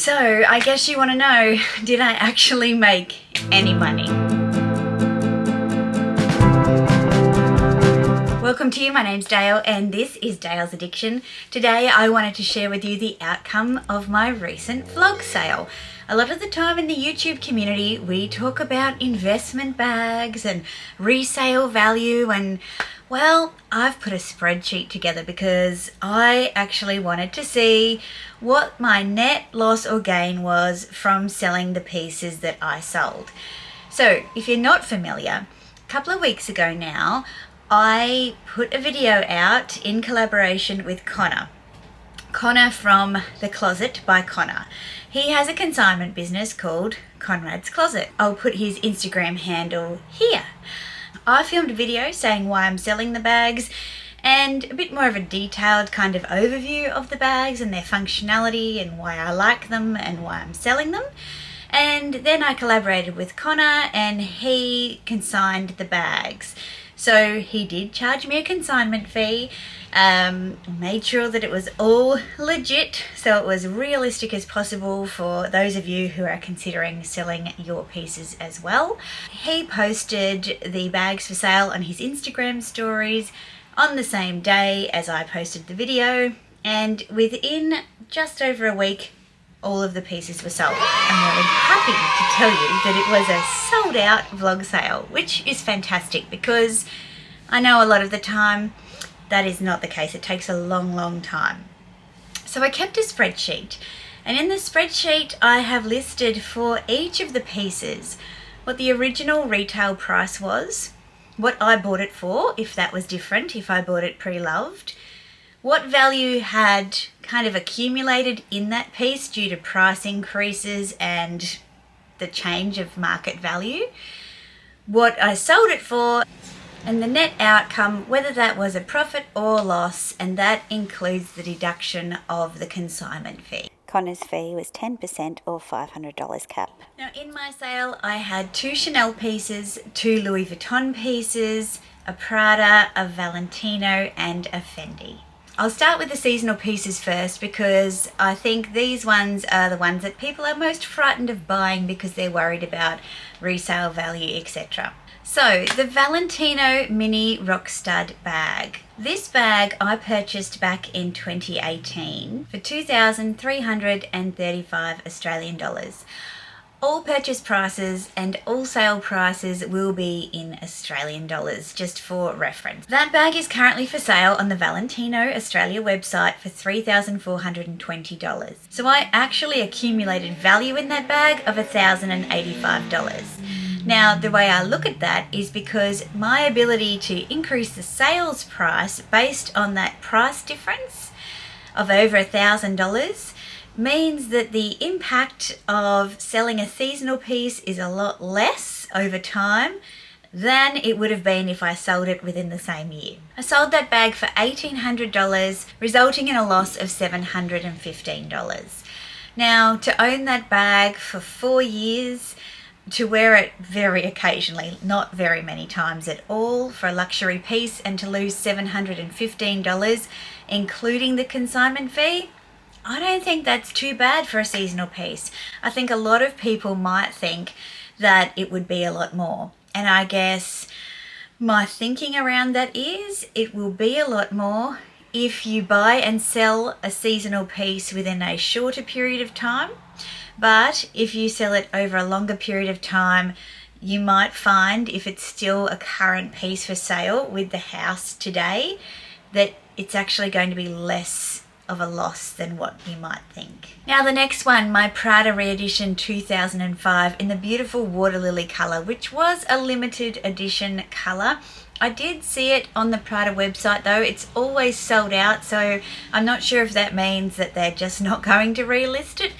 So I guess you want to know, did I actually make any money? Welcome to you, my name's Dale and this is Dale's Addiction. Today I wanted to share with you the outcome of my recent vlog sale. A lot of the time in the YouTube community we talk about investment bags and resale value, and well, I've put a spreadsheet together because I actually wanted to see what my net loss or gain was from selling the pieces that I sold. So if you're not familiar, a couple of weeks ago now I put a video out in collaboration with Connor from The Closet by Connor. He has a consignment business called Conrad's Closet. I'll put his Instagram handle here. I filmed a video saying why I'm selling the bags and a bit more of a detailed kind of overview of the bags and their functionality and why I like them and why I'm selling them. And then I collaborated with Connor and he consigned the bags. So he did charge me a consignment fee, made sure that it was all legit, so it was realistic as possible for those of you who are considering selling your pieces as well. He posted the bags for sale on his Instagram stories on the same day as I posted the video, and within just over a week all of the pieces were sold. I'm really happy to tell you that it was a sold out vlog sale, which is fantastic because I know a lot of the time that is not the case. It takes a long time. So I kept a spreadsheet, and in the spreadsheet I have listed for each of the pieces what the original retail price was, what I bought it for if that was different, if I bought it pre-loved, what value had kind of accumulated in that piece due to price increases and the change of market value, what I sold it for, and the net outcome, whether that was a profit or loss, and that includes the deduction of the consignment fee. Connor's fee was 10% or $500 cap. Now in my sale I had 2 Chanel pieces, 2 Louis Vuitton pieces, a Prada, a Valentino and a Fendi. I'll start with the seasonal pieces first because I think these ones are the ones that people are most frightened of buying because they're worried about resale value, etc. So the Valentino Mini Rockstud bag. This bag I purchased back in 2018 for 2,335 Australian dollars. All purchase prices and all sale prices will be in Australian dollars, just for reference. That bag is currently for sale on the Valentino Australia website for $3,420. So I actually accumulated value in that bag of $1,085. Now, the way I look at that is because my ability to increase the sales price based on that price difference of over $1,000 means that the impact of selling a seasonal piece is a lot less over time than it would have been if I sold it within the same year. I sold that bag for $1,800, resulting in a loss of $715. Now, to own that bag for 4 years, to wear it very occasionally, not very many times at all, for a luxury piece, and to lose $715, including the consignment fee, I don't think that's too bad for a seasonal piece. I think a lot of people might think that it would be a lot more. And I guess my thinking around that is it will be a lot more if you buy and sell a seasonal piece within a shorter period of time. But if you sell it over a longer period of time, you might find, if it's still a current piece for sale with the house today, that it's actually going to be less of a loss than what you might think. Now the next one, my Prada Reedition 2005 in the beautiful water lily colour, which was a limited edition colour. I did see it on the Prada website though. It's always sold out, so I'm not sure if that means that they're just not going to relist it,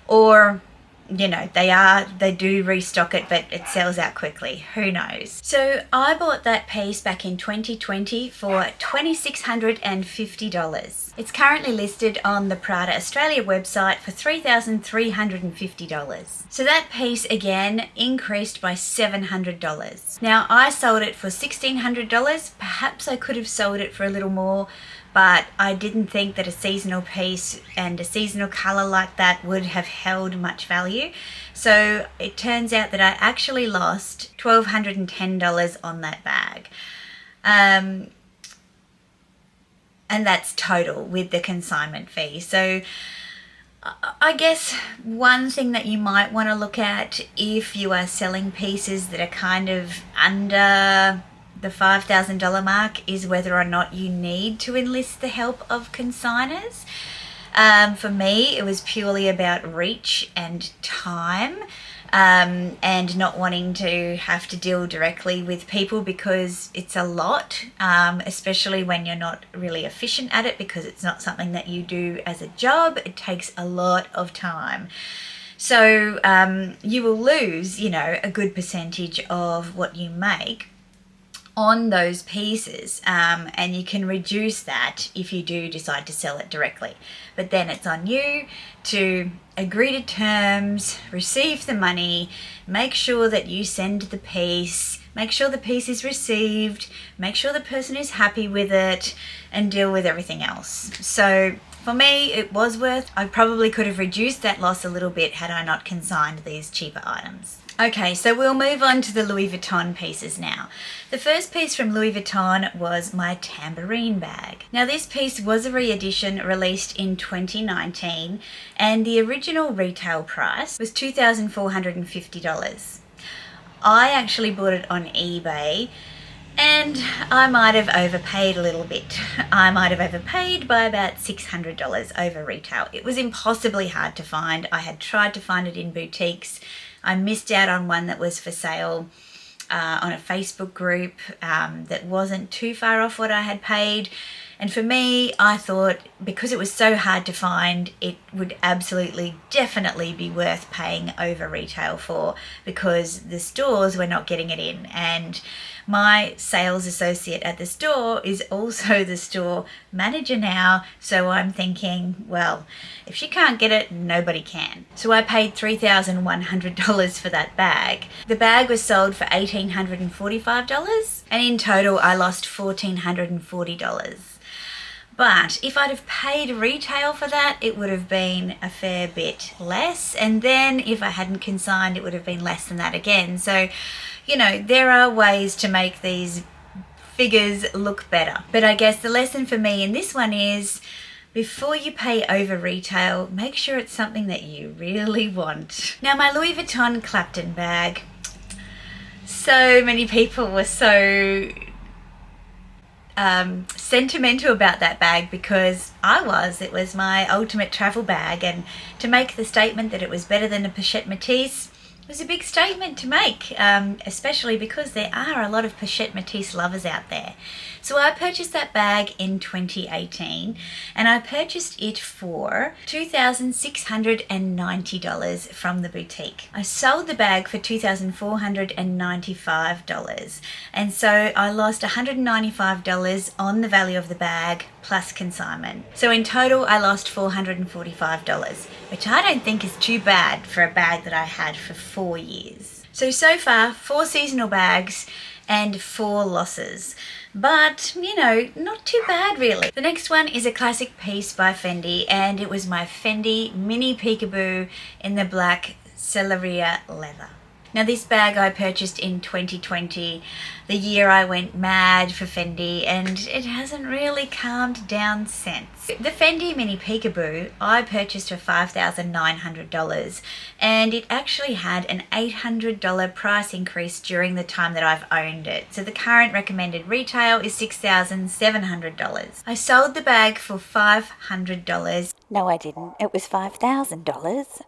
or you know, they do restock it, but it sells out quickly. Who knows? So I bought that piece back in 2020 for $2,650. It's currently listed on the Prada Australia website for $3,350. So that piece again increased by $700. Now I sold it for $1,600. Perhaps I could have sold it for a little more, but I didn't think that a seasonal piece and a seasonal colour like that would have held much value. So it turns out that I actually lost $1,210 on that bag. And that's total with the consignment fee. So I guess one thing that you might want to look at if you are selling pieces that are kind of under the $5,000 mark is whether or not you need to enlist the help of consigners. For me, it was purely about reach and time, and not wanting to have to deal directly with people because it's a lot, especially when you're not really efficient at it, because it's not something that you do as a job. It takes a lot of time. So you will lose, a good percentage of what you make on those pieces, and you can reduce that if you do decide to sell it directly. But then it's on you to agree to terms, receive the money, make sure that you send the piece, make sure the piece is received, make sure the person is happy with it, and deal with everything else. So for me, it was worth. I probably could have reduced that loss a little bit had I not consigned these cheaper items. Okay, so we'll move on to the Louis Vuitton pieces now. The first piece from Louis Vuitton was my Tambourine Bag. Now this piece was a re-edition released in 2019, and the original retail price was $2,450. I actually bought it on eBay, and I might have overpaid a little bit. I might have overpaid by about $600 over retail. It was impossibly hard to find. I had tried to find it in boutiques. I missed out on one that was for sale on a Facebook group that wasn't too far off what I had paid. And for me, I thought because it was so hard to find, it would absolutely, definitely be worth paying over retail for, because the stores were not getting it in. And my sales associate at the store is also the store manager now. So I'm thinking, well, if she can't get it, nobody can. So I paid $3,100 for that bag. The bag was sold for $1,845, and in total I lost $1,440. But if I'd have paid retail for that, it would have been a fair bit less. And then if I hadn't consigned, it would have been less than that again. So, there are ways to make these figures look better. But I guess the lesson for me in this one is, before you pay over retail, make sure it's something that you really want. Now, my Louis Vuitton Clapton bag, so many people were so sentimental about that bag, because it was my ultimate travel bag, and to make the statement that it was better than a Pochette Métis was a big statement to make, especially because there are a lot of Pochette Métis lovers out there. So I purchased that bag in 2018, and I purchased it for $2,690 from the boutique. I sold the bag for $2,495, and so I lost $195 on the value of the bag plus consignment. So in total, I lost $445, which I don't think is too bad for a bag that I had for 4 years. So far, 4 seasonal bags and 4 losses. But, not too bad really. The next one is a classic piece by Fendi, and it was my Fendi mini Peekaboo in the black Celeria leather. Now this bag I purchased in 2020, the year I went mad for Fendi, and it hasn't really calmed down since. The Fendi mini Peekaboo I purchased for $5,900, and it actually had an $800 price increase during the time that I've owned it. So the current recommended retail is $6,700. I sold the bag for $500. No, I didn't. It was $5,000.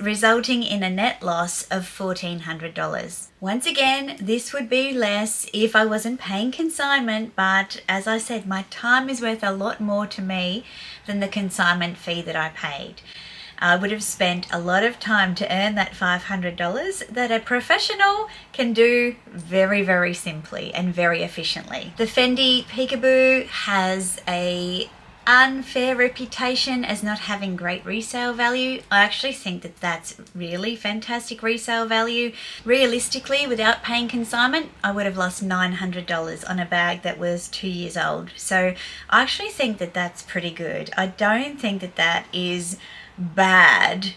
Resulting in a net loss of $1,400. Once again, this would be less if I wasn't paying consignment, but as I said, my time is worth a lot more to me than the consignment fee that I paid. I would have spent a lot of time to earn that $500 that a professional can do very, very simply and very efficiently. The Fendi Peekaboo has a unfair reputation as not having great resale value. I actually think that that's really fantastic resale value. Realistically, without paying consignment, I would have lost $900 on a bag that was 2 years old. So I actually think that that's pretty good. I don't think that that is bad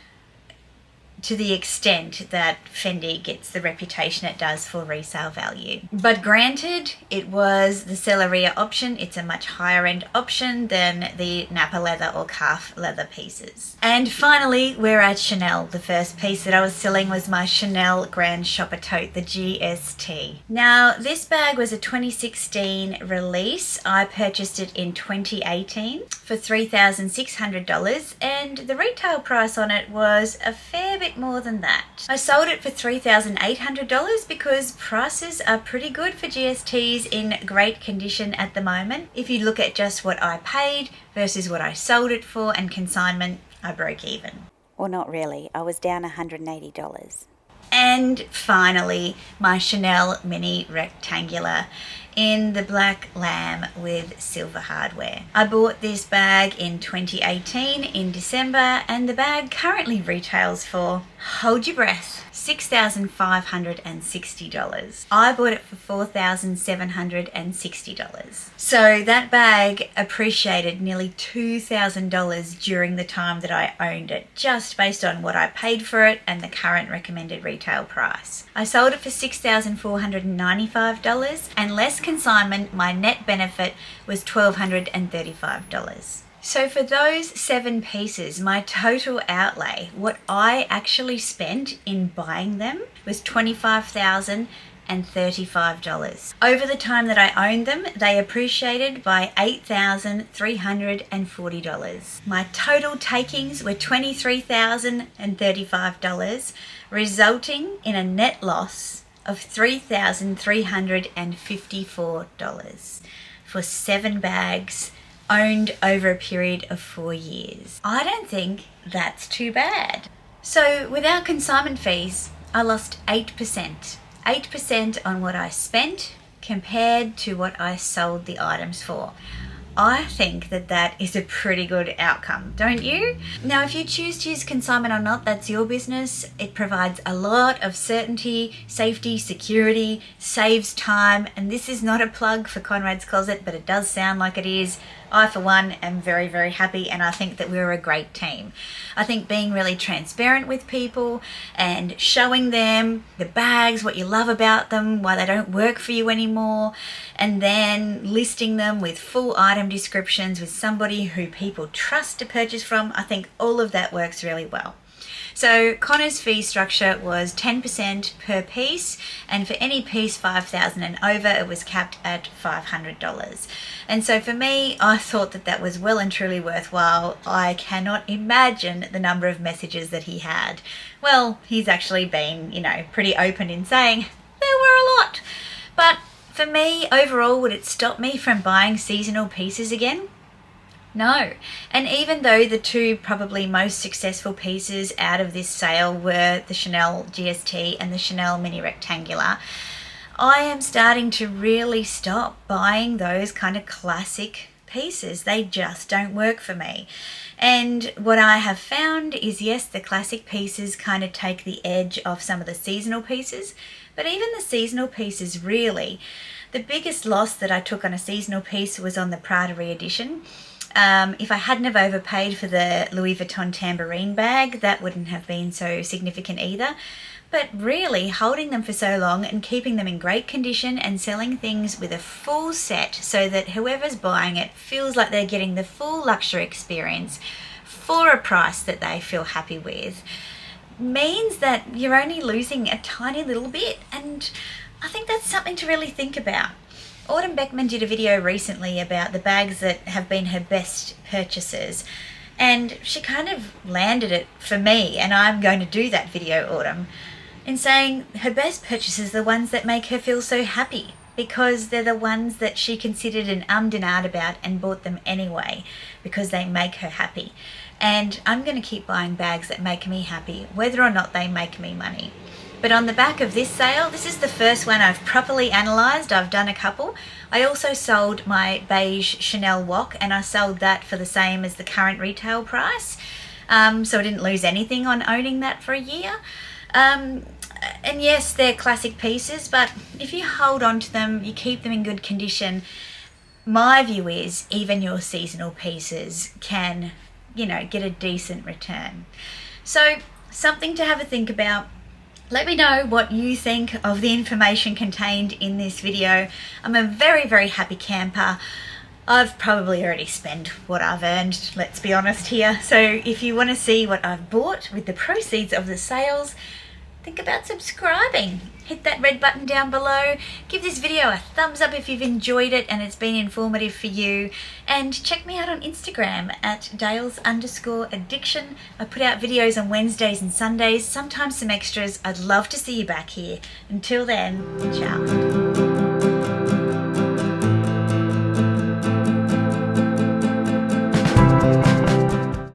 to the extent that Fendi gets the reputation it does for resale value. But granted, it was the Selleria option. It's a much higher end option than the Napa leather or calf leather pieces. And finally, we're at Chanel. The first piece that I was selling was my Chanel Grand Shopper Tote, the GST. Now, this bag was a 2016 release. I purchased it in 2018 for $3,600, and the retail price on it was a fair bit more than that. I sold it for $3,800 because prices are pretty good for GSTs in great condition at the moment. If you look at just what I paid versus what I sold it for and consignment, I broke even. Well, not really. I was down $180. And finally, my Chanel Mini Rectangular in the black lamb with silver hardware. I bought this bag in 2018 in December, and the bag currently retails for, hold your breath, $6,560. I bought it for $4,760. So that bag appreciated nearly $2,000 during the time that I owned it, just based on what I paid for it and the current recommended retail price. I sold it for $6,495, and less consignment, my net benefit was $1,235. So for those 7 pieces, my total outlay, what I actually spent in buying them, was $25,035. Over the time that I owned them, they appreciated by $8,340. My total takings were $23,035, resulting in a net loss of $3,354 for 7 bags owned over a period of 4 years. I don't think that's too bad. So without consignment fees, I lost 8%. 8% on what I spent compared to what I sold the items for. I think that that is a pretty good outcome, don't you? Now, if you choose to use consignment or not, that's your business. It provides a lot of certainty, safety, security, saves time, and this is not a plug for Conrad's Closet, but it does sound like it is. I, for one, am very, very happy, and I think that we're a great team. I think being really transparent with people and showing them the bags, what you love about them, why they don't work for you anymore, and then listing them with full item descriptions with somebody who people trust to purchase from, I think all of that works really well. So Connor's fee structure was 10% per piece, and for any piece 5,000 and over, it was capped at $500. And so for me, I thought that that was well and truly worthwhile. I cannot imagine the number of messages that he had. Well, he's actually been, pretty open in saying there were a lot. But for me, overall, would it stop me from buying seasonal pieces again? No. And even though the 2 probably most successful pieces out of this sale were the Chanel GST and the Chanel Mini Rectangular, I am starting to really stop buying those kind of classic pieces. They just don't work for me. And what I have found is, yes, the classic pieces kind of take the edge off some of the seasonal pieces, but even the seasonal pieces, really, the biggest loss that I took on a seasonal piece was on the Prada Reedition. If I hadn't have overpaid for the Louis Vuitton Tambourine Bag, that wouldn't have been so significant either. But really, holding them for so long and keeping them in great condition and selling things with a full set so that whoever's buying it feels like they're getting the full luxury experience for a price that they feel happy with, means that you're only losing a tiny little bit. And I think that's something to really think about. Autumn Beckman did a video recently about the bags that have been her best purchases, and she kind of landed it for me, and I'm going to do that video, Autumn, in saying her best purchases are the ones that make her feel so happy, because they're the ones that she considered and ummed and ahed about and bought them anyway because they make her happy. And I'm going to keep buying bags that make me happy, whether or not they make me money. But on the back of this sale, this is the first one I've properly analysed. I've done a couple. I also sold my beige Chanel wok, and I sold that for the same as the current retail price. So I didn't lose anything on owning that for a year. And yes, they're classic pieces, but if you hold on to them, you keep them in good condition, my view is even your seasonal pieces can, you know, get a decent return. So something to have a think about. Let me know what you think of the information contained in this video. I'm a very, very happy camper. I've probably already spent what I've earned, let's be honest here. So if you want to see what I've bought with the proceeds of the sales, think about subscribing. Hit that red button down below. Give this video a thumbs up if you've enjoyed it and it's been informative for you. And check me out on Instagram at Dales_addiction. I put out videos on Wednesdays and Sundays, sometimes some extras. I'd love to see you back here. Until then, ciao.